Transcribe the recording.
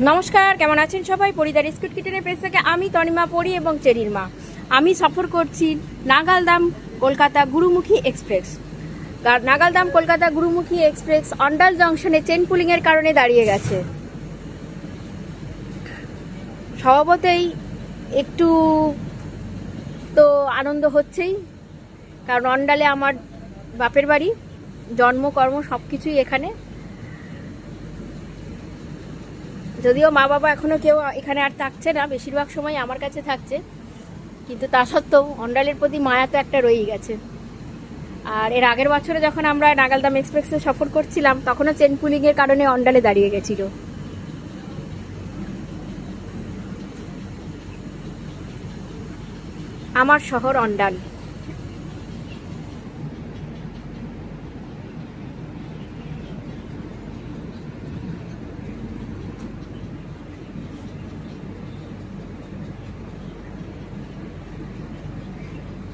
নমস্কার, কেমন আছেন সবাই? পরিদার স্কুট কিটেনের পেজ থেকে আমি তনিমা পরি এবং চেরির মা। আমি সফর করছি নাগালদাম কলকাতা গুরুমুখী এক্সপ্রেস। নাগালদাম কলকাতা গুরুমুখী এক্সপ্রেস অন্ডাল জংশনে চেন পুলিংয়ের কারণে দাঁড়িয়ে গেছে। স্বভাবতই একটু তো আনন্দ হচ্ছেই, কারণ অন্ডালে আমার বাপের বাড়ি, জন্মকর্ম সব কিছুই এখানে। যদিও মা বাবা এখনও কেউ এখানে আর থাকছে না, বেশিরভাগ সময় আমার কাছে থাকছে, কিন্তু তা সত্ত্বেও অন্ডালের প্রতি মায়া তো একটা রয়েই গেছে। আর এর আগের বছরে যখন আমরা নাগালদাম এক্সপ্রেসে সফর করছিলাম, তখনও চেন পুলিংয়ের কারণে অন্ডালে দাঁড়িয়ে গেছিল। আমার শহর অন্ডাল।